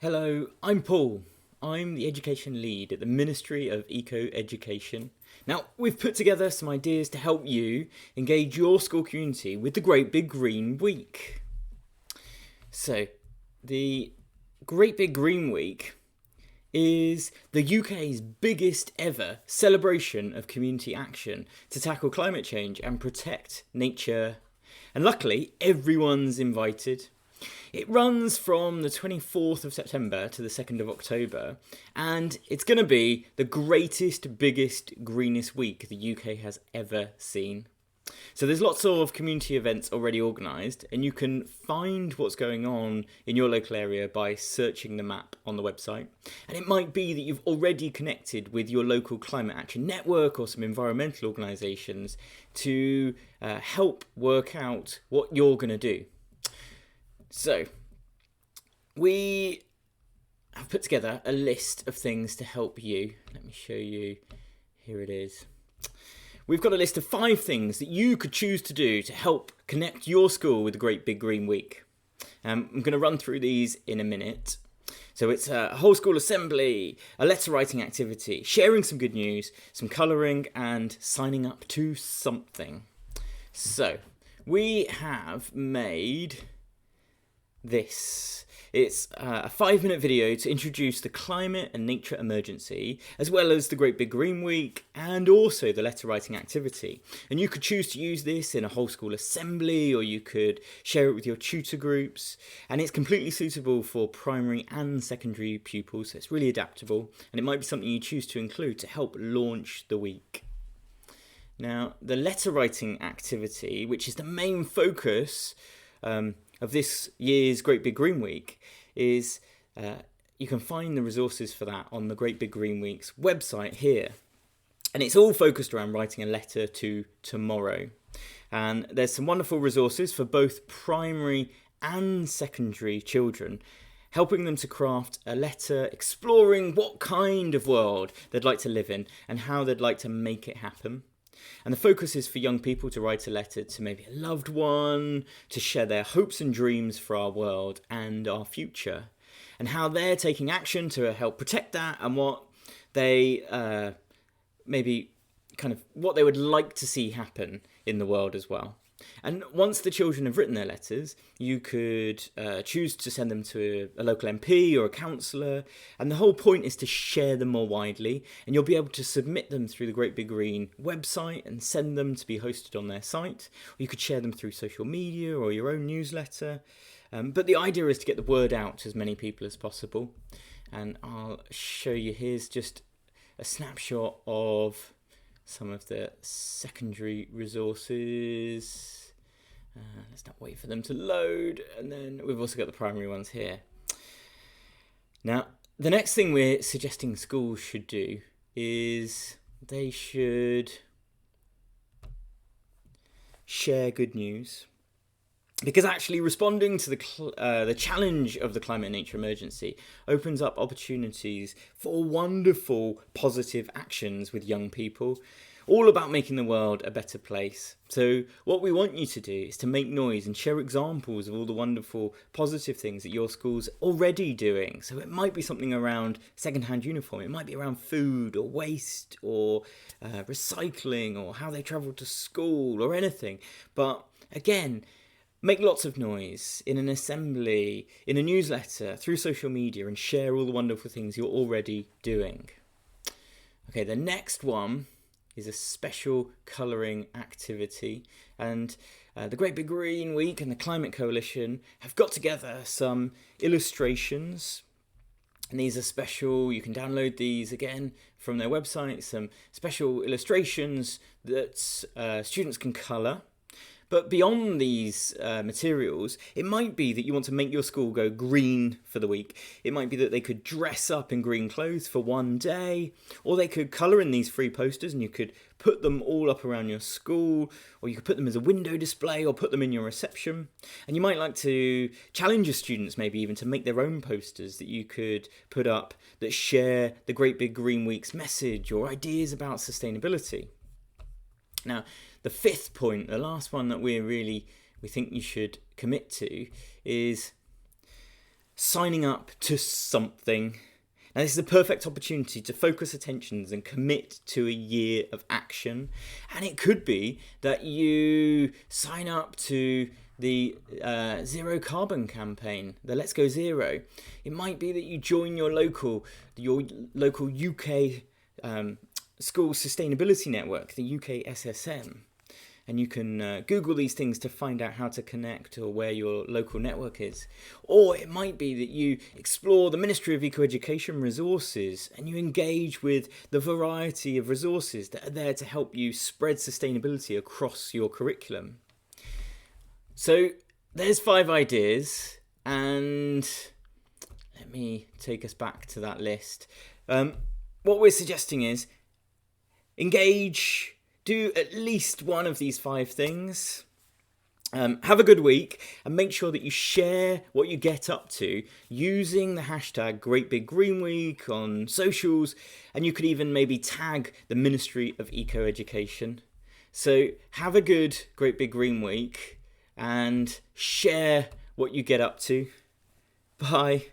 Hello, I'm Paul. I'm the Education Lead at the Ministry of Eco-Education. Now, we've put together some ideas to help you engage your school community with the Great Big Green Week. So, the Great Big Green Week is the UK's biggest ever celebration of community action to tackle climate change and protect nature. And luckily, everyone's invited. It runs from the 24th of September to the 2nd of October, and it's going to be the greatest, biggest, greenest week the UK has ever seen. So there's lots of community events already organised, and you can find what's going on in your local area by searching the map on the website. And it might be that you've already connected with your local climate action network or some environmental organisations to help work out what you're going to do. So, we have put together a list of things to help you. Let me show you. Here it is. We've got a list of 5 things that you could choose to do to help connect your school with the Great Big Green Week. I'm going to run through these in a minute. So it's a whole school assembly, a letter writing activity, sharing some good news, some colouring, and signing up to something. So, we have made this. It's a 5-minute video to introduce the climate and nature emergency, as well as the Great Big Green Week, and also the letter writing activity. And you could choose to use this in a whole school assembly, or you could share it with your tutor groups. And it's completely suitable for primary and secondary pupils, so it's really adaptable. And it might be something you choose to include to help launch the week. Now, the letter writing activity, which is the main focus of this year's Great Big Green Week, is you can find the resources for that on the Great Big Green Week's website here. And it's all focused around writing a letter to tomorrow. And there's some wonderful resources for both primary and secondary children, helping them to craft a letter exploring what kind of world they'd like to live in and how they'd like to make it happen. And the focus is for young people to write a letter to maybe a loved one, to share their hopes and dreams for our world and our future, and how they're taking action to help protect that, and what they what they would like to see happen in the world as well. And once the children have written their letters, you could choose to send them to a local MP or a councillor, and the whole point is to share them more widely, and you'll be able to submit them through the Great Big Green website and send them to be hosted on their site, or you could share them through social media or your own newsletter. But the idea is to get the word out to as many people as possible, and I'll show you. Here's just a snapshot of some of the secondary resources. Let's not wait for them to load. And then we've also got the primary ones here. Now, the next thing we're suggesting schools should do is they should share good news. Because actually responding to the challenge of the climate and nature emergency opens up opportunities for wonderful positive actions with young people, all about making the world a better place. So what we want you to do is to make noise and share examples of all the wonderful positive things that your school's already doing. So it might be something around second-hand uniform, it might be around food or waste or recycling or how they travel to school or anything. But again, make lots of noise in an assembly, in a newsletter, through social media, and share all the wonderful things you're already doing. Okay, the next one is a special colouring activity, and the Great Big Green Week and the Climate Coalition have got together some illustrations, and these are special. You can download these again from their website, some special illustrations that students can colour. But beyond these materials, it might be that you want to make your school go green for the week. It might be that they could dress up in green clothes for one day, or they could colour in these free posters and you could put them all up around your school, or you could put them as a window display or put them in your reception. And you might like to challenge your students maybe even to make their own posters that you could put up that share the Great Big Green Week's message or ideas about sustainability. Now, the 5th point, the last one that we think you should commit to, is signing up to something. Now, this is a perfect opportunity to focus attentions and commit to a year of action. And it could be that you sign up to the Zero Carbon campaign, the Let's Go Zero. It might be that you join your local UK school sustainability network, the UK SSM. And you can Google these things to find out how to connect or where your local network is. Or it might be that you explore the Ministry of Eco-Education resources and you engage with the variety of resources that are there to help you spread sustainability across your curriculum. So there's 5 ideas, and let me take us back to that list. What we're suggesting is engage. Do at least one of these 5 things. Have a good week, and make sure that you share what you get up to using the hashtag Great Big Green Week on socials, and you could even maybe tag the Ministry of Eco-Education. So have a good Great Big Green Week and share what you get up to. Bye.